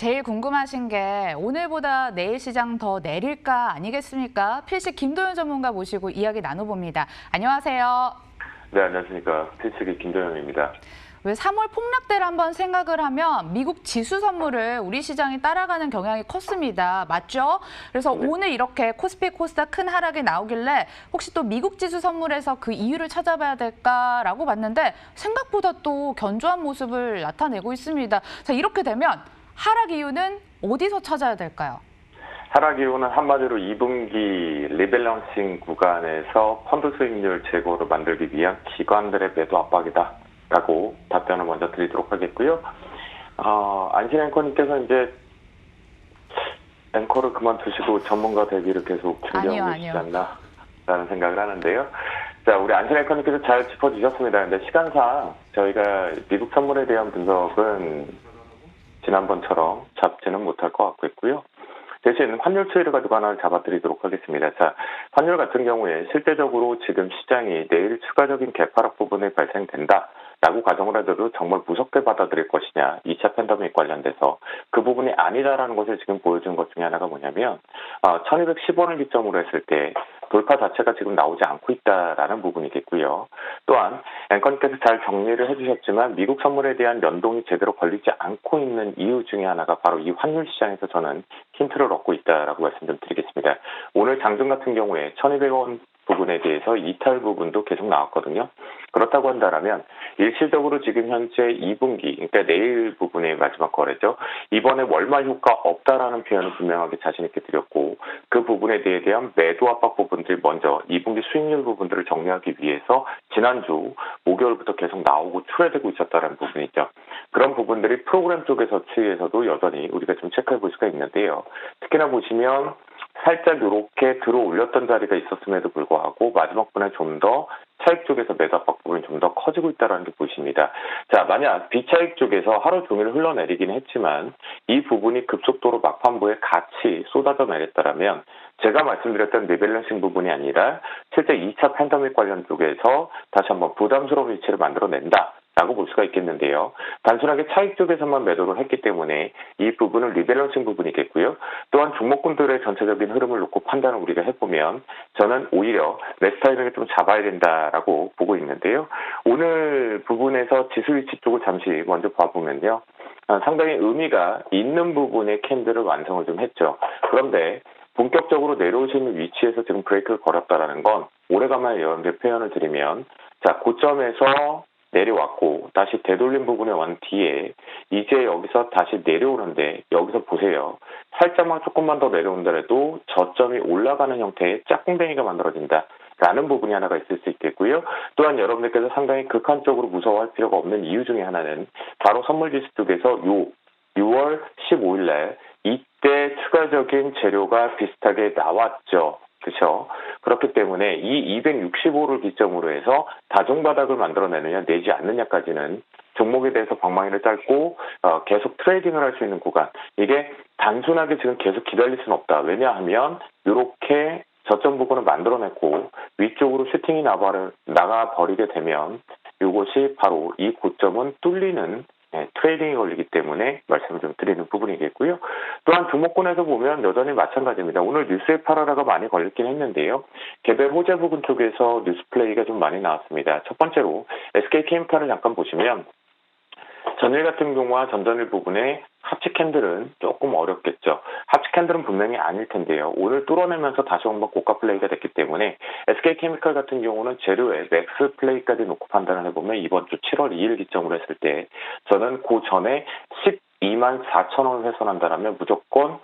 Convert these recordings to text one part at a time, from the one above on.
제일 궁금하신 게 오늘보다 내일 시장 더 내릴까 아니겠습니까? 필시 김도현 전문가 모시고 이야기 나눠봅니다. 안녕하세요. 네, 안녕하십니까. 필수기 김도현입니다. 왜 3월 폭락대를 한번 생각을 하면 미국 지수 선물을 우리 시장이 따라가는 경향이 컸습니다. 맞죠? 그래서 네. 오늘 이렇게 코스피 코스닥 큰 하락이 나오길래 혹시 또 미국 지수 선물에서 그 이유를 찾아봐야 될까라고 봤는데 생각보다 또 견조한 모습을 나타내고 있습니다. 자, 이렇게 되면 하락 이유는 어디서 찾아야 될까요? 하락 이유는 한마디로 2분기 리밸런싱 구간에서 펀드 수익률 제고를 만들기 위한 기관들의 매도 압박이다라고 답변을 먼저 드리도록 하겠고요. 안신 앵커님께서 이제 앵커를 그만두시고 전문가 되기를 계속 준비하고 계시지 않나라는 생각을 하는데요. 자, 우리 안신 앵커님께서 잘 짚어주셨습니다. 근데 시간상 저희가 미국 선물에 대한 분석은 지난번처럼 잡지는 못할 것 같고요. 대신 환율 추이를 가지고 하나를 잡아드리도록 하겠습니다. 자, 환율 같은 경우에 실제적으로 지금 시장이 내일 추가적인 개파락 부분이 발생된다라고 가정을 하더라도 정말 무섭게 받아들일 것이냐, 2차 팬데믹 관련돼서 그 부분이 아니다라는 것을 지금 보여준 것 중에 하나가 뭐냐면 1210원을 기점으로 했을 때 돌파 자체가 지금 나오지 않고 있다라는 부분이겠고요. 또한 앵커님께서 잘 정리를 해주셨지만 미국 선물에 대한 연동이 제대로 걸리지 않고 있는 이유 중에 하나가 바로 이 환율 시장에서 저는 힌트를 얻고 있다라고 말씀 좀 드리겠습니다. 오늘 장중 같은 경우에 1200원 부분에 대해서 이탈 부분도 계속 나왔거든요. 그렇다고 한다면 일시적으로 지금 현재 2분기, 그러니까 내일 부분의 마지막 거래죠. 이번에 월말 효과 없다라는 표현을 분명하게 자신 있게 드렸고 그 부분에 대한 매도 압박 부분들이 먼저 2분기 수익률 부분들을 정리하기 위해서 지난주 목요일부터 계속 나오고 추래되고 있었다는 부분이죠. 그런 부분들이 프로그램 쪽에서 추이에서도 여전히 우리가 좀 체크해 볼 수가 있는데요. 특히나 보시면 살짝 이렇게 들어 올렸던 자리가 있었음에도 불구하고 마지막 분에 좀 더 차익 쪽에서 매도 압박 부분이 좀 더 커지고 있다는 게 보입니다. 자, 만약 비차익 쪽에서 하루 종일 흘러내리긴 했지만 이 부분이 급속도로 막판부에 같이 쏟아져 내렸다면 제가 말씀드렸던 리밸런싱 부분이 아니라 실제 2차 팬데믹 관련 쪽에서 다시 한번 부담스러운 위치를 만들어낸다. 라고 볼 수가 있겠는데요. 단순하게 차익 쪽에서만 매도를 했기 때문에 이 부분은 리밸런싱 부분이겠고요. 또한 종목군들의 전체적인 흐름을 놓고 판단을 우리가 해보면 저는 오히려 매스타이밍을 좀 잡아야 된다라고 보고 있는데요. 오늘 부분에서 지수 위치 쪽을 잠시 먼저 봐보면요. 상당히 의미가 있는 부분의 캔들을 완성을 좀 했죠. 그런데 본격적으로 내려오시는 위치에서 지금 브레이크를 걸었다라는 건 오래간만에 여러분들 표현을 드리면 자, 고점에서 내려왔고 다시 되돌림 부분에 온 뒤에 이제 여기서 다시 내려오는데 여기서 보세요. 살짝만 조금만 더 내려온다라도 저점이 올라가는 형태의 짝꿍뱅이가 만들어진다라는 부분이 하나가 있을 수 있겠고요. 또한 여러분들께서 상당히 극한적으로 무서워할 필요가 없는 이유 중에 하나는 바로 선물지수 쪽에서 요 6월 15일 날 이때 추가적인 재료가 비슷하게 나왔죠. 그렇죠. 그렇기 때문에 이 265를 기점으로 해서 다중바닥을 만들어내느냐 내지 않느냐까지는 종목에 대해서 방망이를 짧고 계속 트레이딩을 할 수 있는 구간. 이게 단순하게 지금 계속 기다릴 수는 없다. 왜냐하면 이렇게 저점 부분을 만들어냈고 위쪽으로 슈팅이 나가버리게 되면 이것이 바로 이 고점은 뚫리는 트레이딩이 걸리기 때문에 말씀을 좀 드리는 부분이겠고요. 또한 종목군에서 보면 여전히 마찬가지입니다. 오늘 뉴스에 팔아라가 많이 걸리긴 했는데요. 개별 호재 부분 쪽에서 뉴스 플레이가 좀 많이 나왔습니다. 첫 번째로 SK케미칼을 잠깐 보시면 전일 같은 경우와 전전일 부분에 합치 캔들은 조금 어렵겠죠. 합치 캔들은 분명히 아닐 텐데요. 오늘 뚫어내면서 다시 한번 고가 플레이가 됐기 때문에 SK케미칼 같은 경우는 재료의 맥스 플레이까지 놓고 판단을 해보면 이번 주 7월 2일 기점으로 했을 때 저는 그 전에 12만 4천 원을 훼손한다면 무조건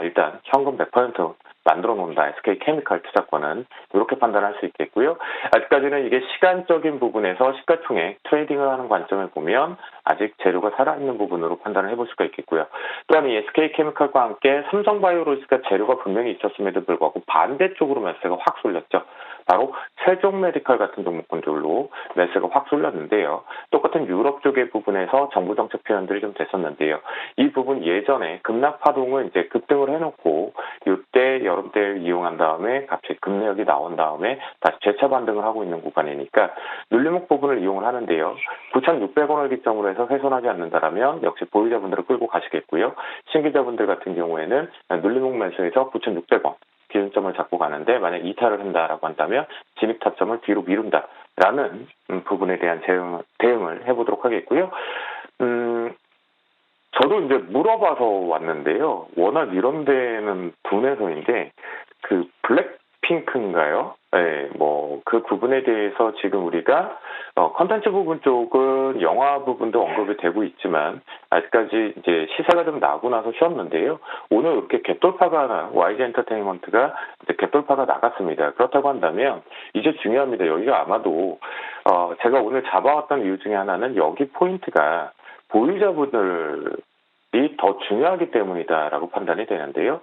일단 현금 100% 만들어 놓는다. SK케미칼 투자권은 이렇게 판단할 수 있겠고요. 아직까지는 이게 시간적인 부분에서 시가총액 트레이딩을 하는 관점을 보면 아직 재료가 살아있는 부분으로 판단을 해볼 수가 있겠고요. 또한 이 SK케미칼과 함께 삼성바이오로직가 재료가 분명히 있었음에도 불구하고 반대쪽으로 매수가 확 쏠렸죠. 바로 세종 메디컬 같은 종목군들로 매수가 확 쏠렸는데요. 똑같은 유럽 쪽의 부분에서 정부 정책 표현들이 좀 됐었는데요. 이 부분 예전에 급락 파동을 이제 급등을 해놓고 이때 여름대를 이용한 다음에 갑자기 급락이 나온 다음에 다시 재차 반등을 하고 있는 구간이니까 눌림목 부분을 이용을 하는데요. 9,600원을 기점으로 해서 훼손하지 않는다라면 역시 보유자분들을 끌고 가시겠고요. 신규자분들 같은 경우에는 눌림목 매수에서 9,600원 기준점을 잡고 가는데 만약 이탈을 한다라고 한다면 진입 타점을 뒤로 미룬다라는 부분에 대한 대응을 해보도록 하겠고요. 저도 이제 물어봐서 왔는데요. 워낙 이런 데는 둔해서인데 그 블랙핑크인가요? 네, 뭐 그 부분에 대해서 지금 우리가 컨텐츠 부분 쪽은 영화 부분도 언급이 되고 있지만 아직까지 이제 시사가 좀 나고 나서 쉬었는데요. 오늘 이렇게 갭돌파가 YG 엔터테인먼트가 이제 갭돌파가 나갔습니다. 그렇다고 한다면 이제 중요합니다. 여기가 아마도 제가 오늘 잡아왔던 이유 중에 하나는 여기 포인트가 보유자분들이 더 중요하기 때문이다라고 판단이 되는데요.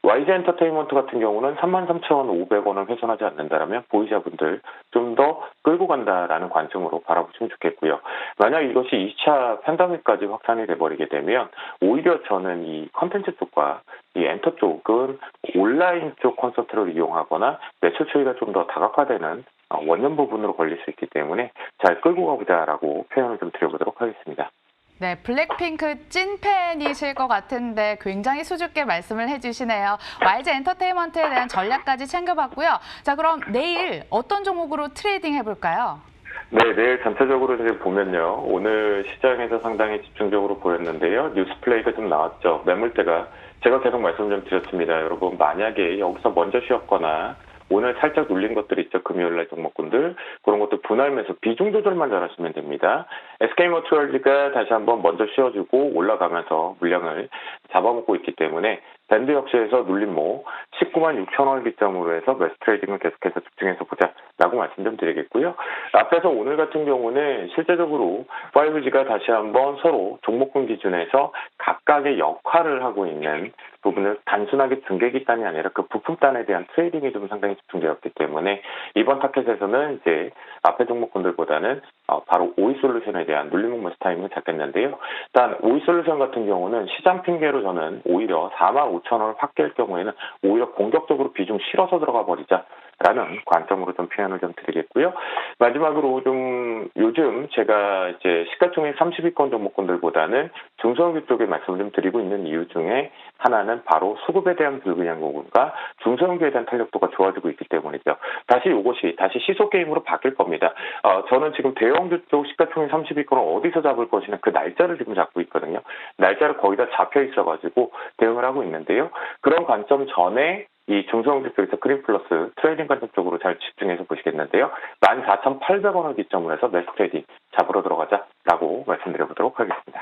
YG 엔터테인먼트 같은 경우는 33,500원을 훼손하지 않는다라면 보유자분들 좀 더 끌고 간다라는 관점으로 바라보시면 좋겠고요. 만약 이것이 2차 팬데믹까지 확산이 돼버리게 되면 오히려 저는 이 컨텐츠 쪽과 이 엔터 쪽은 온라인 쪽 콘서트를 이용하거나 매출 추이가 좀 더 다각화되는 원년 부분으로 걸릴 수 있기 때문에 잘 끌고 가보자라고 표현을 좀 드려보도록 하겠습니다. 네, 블랙핑크 찐팬이실 것 같은데 굉장히 수줍게 말씀을 해주시네요. YG 엔터테인먼트에 대한 전략까지 챙겨봤고요. 자, 그럼 내일 어떤 종목으로 트레이딩 해볼까요? 네, 내일 전체적으로 이제 보면요. 오늘 시장에서 상당히 집중적으로 보였는데요. 뉴스플레이가 좀 나왔죠. 매물대가 제가 계속 말씀 좀 드렸습니다. 여러분, 만약에 여기서 먼저 쉬었거나 오늘 살짝 눌린 것들 있죠. 금요일날 종목군들. 그런 것도 분할 매수 비중 조절만 잘하시면 됩니다. SK모터스가 다시 한번 먼저 쉬어주고 올라가면서 물량을 잡아먹고 있기 때문에 밴드 역시에서 눌림목 196,000원 기점으로 해서 매수 트레이딩을 계속해서 집중해서 보자라고 말씀 좀 드리겠고요. 앞에서 오늘 같은 경우는 실제적으로 5G가 다시 한번 서로 종목군 기준에서 각각의 역할을 하고 있는 부분을 단순하게 증객기단이 아니라 그 부품단에 대한 트레이딩이 좀 상당히 집중되었기 때문에 이번 타켓에서는 이제 앞에 종목군들보다는 바로 오이솔루션에 대한 눌림목 매수 타임을 잡겠는데요. 일단 오이솔루션 같은 경우는 시장 핑계로 저는 오히려 45,000원을 확 깰 경우에는 오히려 공격적으로 비중 실어서 들어가 버리자라는 관점으로 좀 표현을 좀 드리겠고요. 마지막으로 좀 요즘 제가 이제 시가총액 30위권 종목군들보다는 중소형주 쪽에 말씀을 좀 드리고 있는 이유 중에 하나는 바로 수급에 대한 불균형 부분과 중소형주에 대한 탄력도가 좋아지고 있기 때문이죠. 이것이 다시 시소 게임으로 바뀔 겁니다. 저는 지금 대형주 쪽 시가총액 30위권을 어디서 잡을 것이냐 그 날짜를 지금 잡고 있거든요. 날짜를 거의 다 잡혀 있어가지고 대응을 하고 있는데요. 그런 관점 전에 이 중소형주 쪽에서 그린플러스 트레이딩 관점 쪽으로 잘 집중해서 보시겠는데요. 14,800원을 기점으로 해서 매수 트레이딩 잡으러 들어가자라고 말씀드려보도록 하겠습니다.